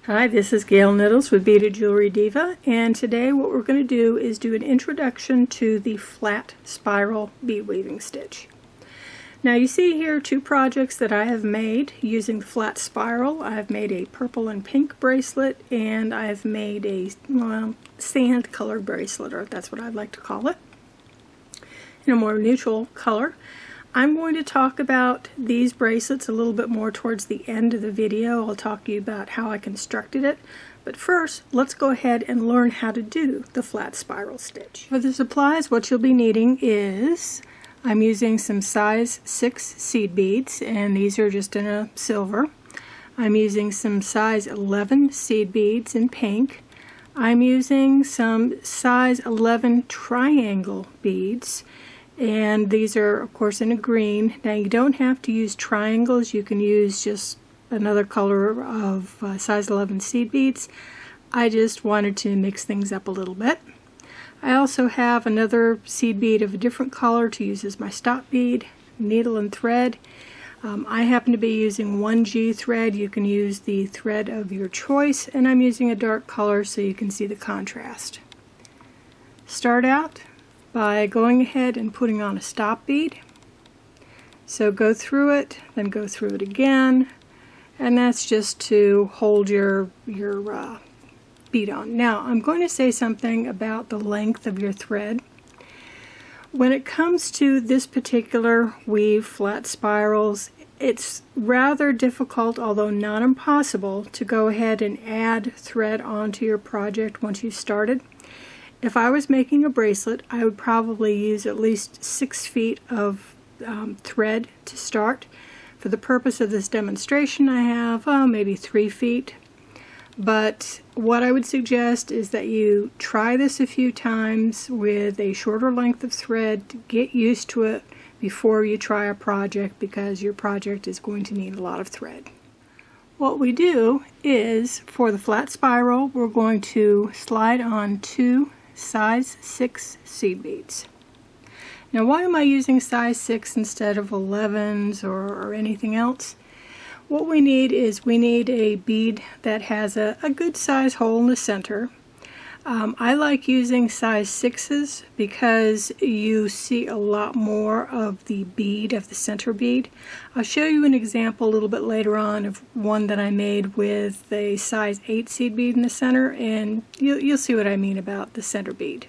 Hi, this is Gail Nettles with Beaded Jewelry Diva, and today what we're going to do is do an introduction to the flat spiral bead weaving stitch. Now you see here two projects that I have made using the flat spiral. I've made a purple and pink bracelet, and I've made a sand colored bracelet, or that's what I'd like to call it, in a more neutral color. I'm going to talk about these bracelets a little bit more towards the end of the video. I'll talk to you about how I constructed it. But first, let's go ahead and learn how to do the flat spiral stitch. For the supplies, what you'll be needing is, I'm using some size 6 seed beads, and these are just in a silver. I'm using some size 11 seed beads in pink. I'm using some size 11 triangle beads, and these are of course in a green. Now you don't have to use triangles, you can use just another color of size 11 seed beads. I just wanted to mix things up a little bit. I also have another seed bead of a different color to use as my stop bead, needle and thread. I happen to be using 1G thread. You can use the thread of your choice, and I'm using a dark color so you can see the contrast. Start out by going ahead and putting on a stop bead. So go through it, then go through it again, and that's just to hold your bead on. Now I'm going to say something about the length of your thread. When it comes to this particular weave, flat spirals, it's rather difficult, although not impossible, to go ahead and add thread onto your project once you've started. If I was making a bracelet, I would probably use at least 6 feet of thread to start. For the purpose of this demonstration, I have maybe 3 feet. But what I would suggest is that you try this a few times with a shorter length of thread to get used to it before you try a project, because your project is going to need a lot of thread. What we do is, for the flat spiral, we're going to slide on 2 size 6 seed beads. Now why am I using size 6 instead of 11s or anything else? What we need is a bead that has a good size hole in the center. I like using size 6s because you see a lot more of the bead, of the center bead. I'll show you an example a little bit later on of one that I made with a size 8 seed bead in the center, and you'll see what I mean about the center bead.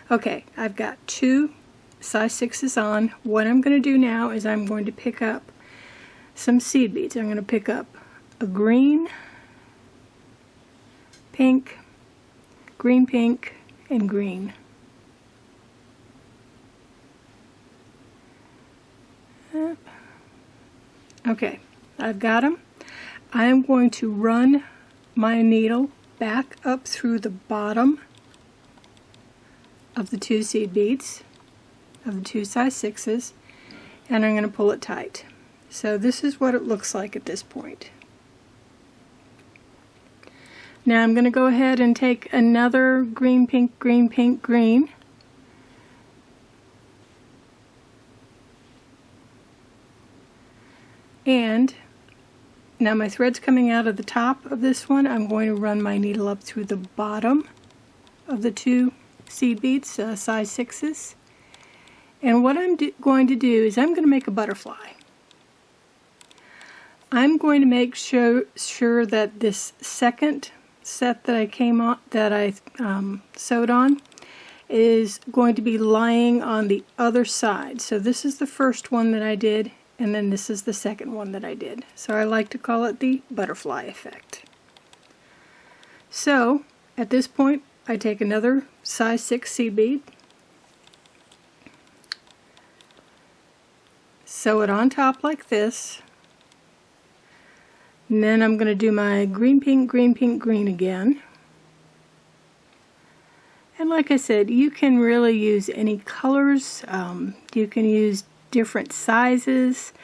Okay, I've got 2 size 6s on. What I'm going to do now is I'm going to pick up some seed beads. I'm going to pick up a green, pink, green, pink, and green. Okay, I've got them. I'm going to run my needle back up through the bottom of the 2 seed beads, of the 2 size 6s, and I'm going to pull it tight. So this is what it looks like at this point. Now I'm going to go ahead and take another green, pink, green, pink, green. And now my thread's coming out of the top of this one. I'm going to run my needle up through the bottom of the 2 seed beads, size 6s. And what I'm going to do is I'm going to make a butterfly. I'm going to make sure that this second set that I sewed on is going to be lying on the other side. So this is the first one that I did, and then this is the second one that I did. So I like to call it the butterfly effect. So at this point I take another size 6 seed bead, sew it on top like this, and then I'm going to do my green, pink, green, pink, green again. And like I said, you can really use any colors. You can use different sizes.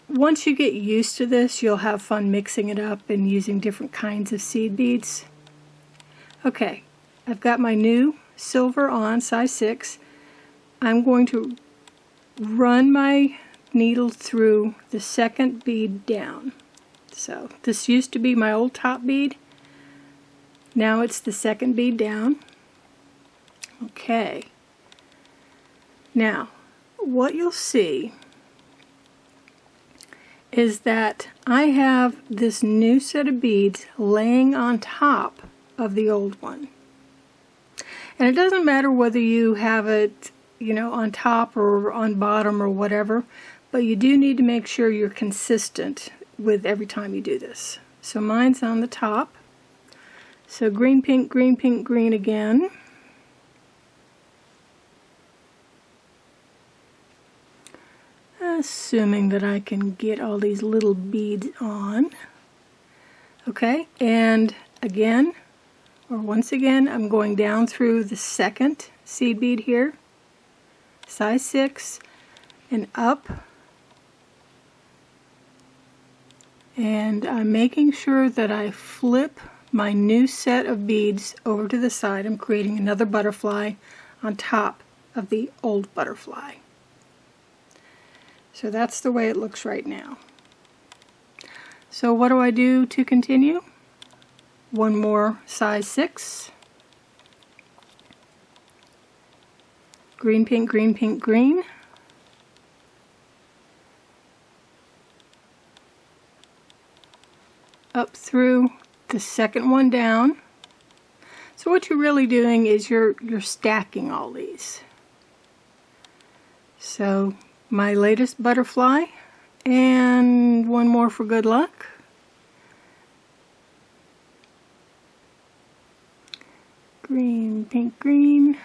Once you get used to this, you'll have fun mixing it up and using different kinds of seed beads. Okay, I've got my new silver on, size 6. I'm going to run my needle through the second bead down. So this used to be my old top bead. Now it's the second bead down. Okay. Now, what you'll see is that I have this new set of beads laying on top of the old one. And it doesn't matter whether you have it, you know, on top or on bottom or whatever, but you do need to make sure you're consistent with every time you do this. So mine's on the top. So green, pink, green again. Assuming that I can get all these little beads on. Okay, and again, or once again, I'm going down through the second seed bead here, size 6, and up. And I'm making sure that I flip my new set of beads over to the side. I'm creating another butterfly on top of the old butterfly. So that's the way it looks right now. So what do I do to continue? One more size 6. Green, pink, green. Up through the second one down. So what you're really doing is you're stacking all these. So my latest butterfly, and one more for good luck. Green, pink, green,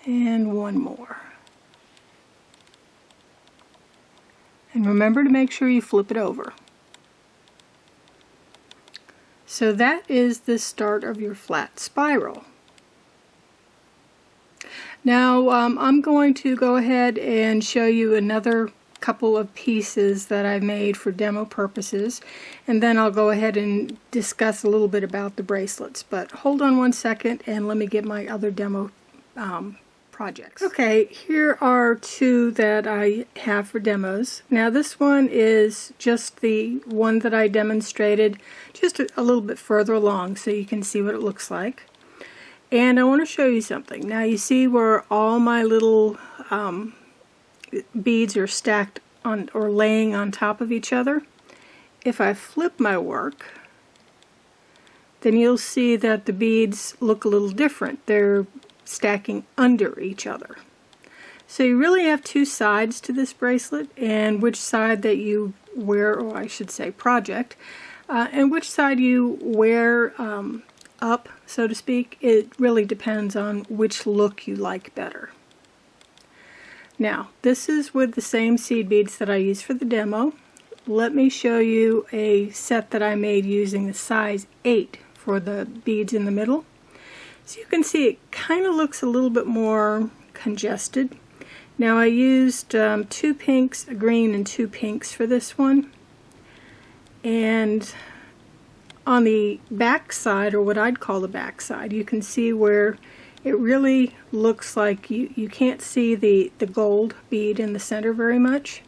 and one more. And remember to make sure you flip it over. So that is the start of your flat spiral. Now I'm going to go ahead and show you another couple of pieces that I made for demo purposes, and then I'll go ahead and discuss a little bit about the bracelets. But hold on one second and let me get my other demo projects. Okay, here are two that I have for demos. Now this one is just the one that I demonstrated just a little bit further along so you can see what it looks like. And I want to show you something. Now you see where all my little beads are stacked on or laying on top of each other? If I flip my work, then you'll see that the beads look a little different. They're stacking under each other. So you really have two sides to this bracelet, and which side that you wear, or I should say project, and which side you wear up, so to speak, it really depends on which look you like better. Now, this is with the same seed beads that I used for the demo. Let me show you a set that I made using the size 8 for the beads in the middle. So you can see it kind of looks a little bit more congested. Now I used 2 pinks, a green, and 2 pinks for this one. And on the back side, or what I'd call the back side, you can see where it really looks like you can't see the gold bead in the center very much.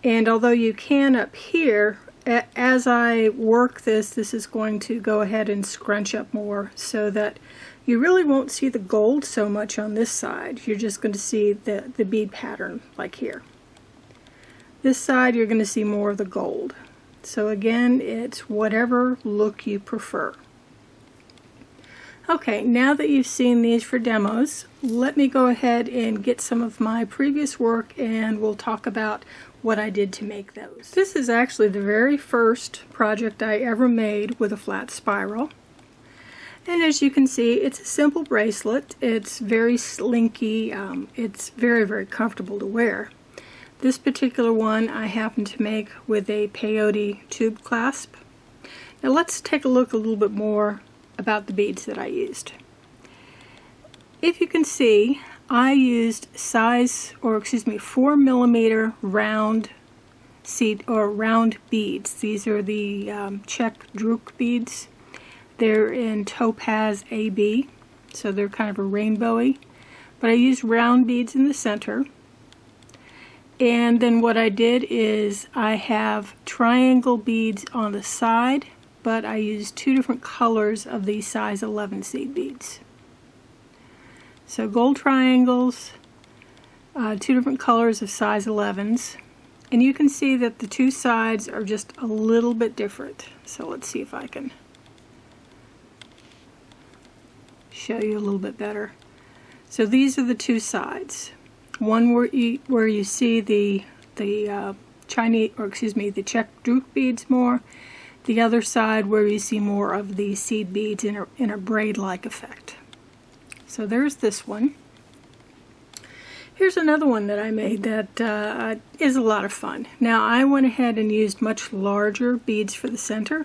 And although you can up here, as I work this is going to go ahead and scrunch up more so that you really won't see the gold so much on this side. You're just going to see the bead pattern like here. This side you're going to see more of the gold. So again, it's whatever look you prefer. Okay, now that you've seen these for demos, let me go ahead and get some of my previous work and we'll talk about what I did to make those. This is actually the very first project I ever made with a flat spiral. And as you can see, it's a simple bracelet. It's very slinky. It's very, very comfortable to wear. This particular one I happened to make with a peyote tube clasp. Now let's take a look a little bit more about the beads that I used. If you can see, I used 4mm round seed or round beads. These are the Czech Druk beads. They're in Topaz AB, so they're kind of a rainbowy. But I used round beads in the center. And then what I did is I have triangle beads on the side, but I used two different colors of these size 11 seed beads. So gold triangles, two different colors of size 11s. And you can see that the two sides are just a little bit different. So let's see if I can show you a little bit better. So these are the two sides. One where you see the Chinese, or excuse me, the check droop beads more. The other side where you see more of the seed beads in a braid-like effect. So there's this one. Here's another one that I made that is a lot of fun. Now I went ahead and used much larger beads for the center.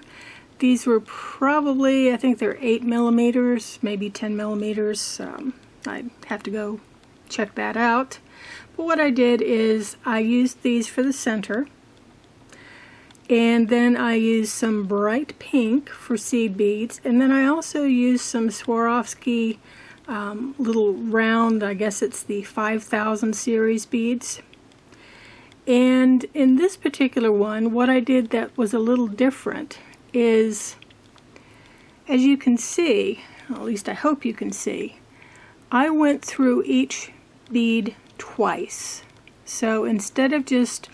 These were probably, I think they're 8 millimeters, maybe 10 millimeters. I'd have to go check that out. But what I did is I used these for the center, and then I used some bright pink for seed beads, and then I also used some Swarovski little round, I guess it's the 5000 series beads. And in this particular one, what I did that was a little different is, as you can see, at least I hope you can see, I went through each bead twice. So instead of just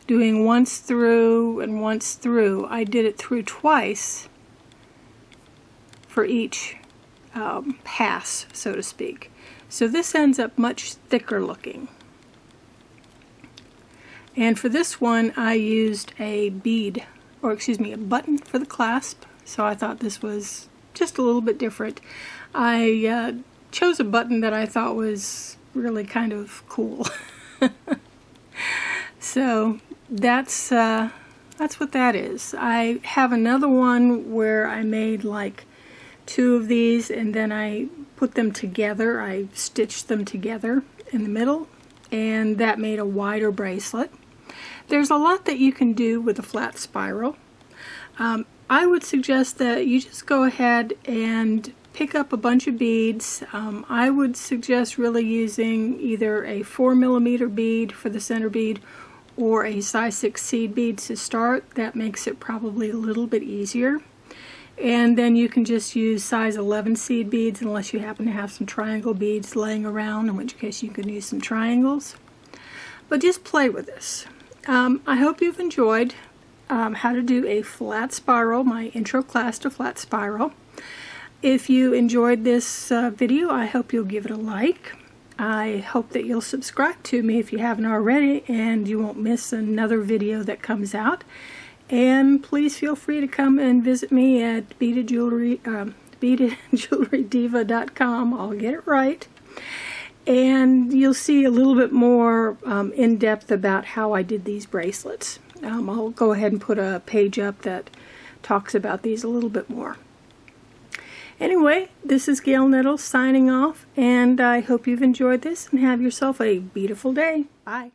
doing once through and once through, I did it through twice for each pass, so to speak. So this ends up much thicker looking. And for this one I used a bead, or excuse me, a button for the clasp. So I thought this was just a little bit different. I chose a button that I thought was really kind of cool. So that's what that is. I have another one where I made like two of these and then I put them together. I stitched them together in the middle, and that made a wider bracelet. There's a lot that you can do with a flat spiral. I would suggest that you just go ahead and pick up a bunch of beads. I would suggest really using either a 4mm bead for the center bead or a size 6 seed bead to start. That makes it probably a little bit easier. And then you can just use size 11 seed beads unless you happen to have some triangle beads laying around, in which case you can use some triangles. But just play with this. I hope you've enjoyed how to do a flat spiral, my intro class to flat spiral. If you enjoyed this video, I hope you'll give it a like. I hope that you'll subscribe to me if you haven't already, and you won't miss another video that comes out. And please feel free to come and visit me at beadedjewelrydiva.com. I'll get it right. And you'll see a little bit more in depth about how I did these bracelets. I'll go ahead and put a page up that talks about these a little bit more. Anyway, this is Gail Nettles signing off, and I hope you've enjoyed this and have yourself a beautiful day. Bye.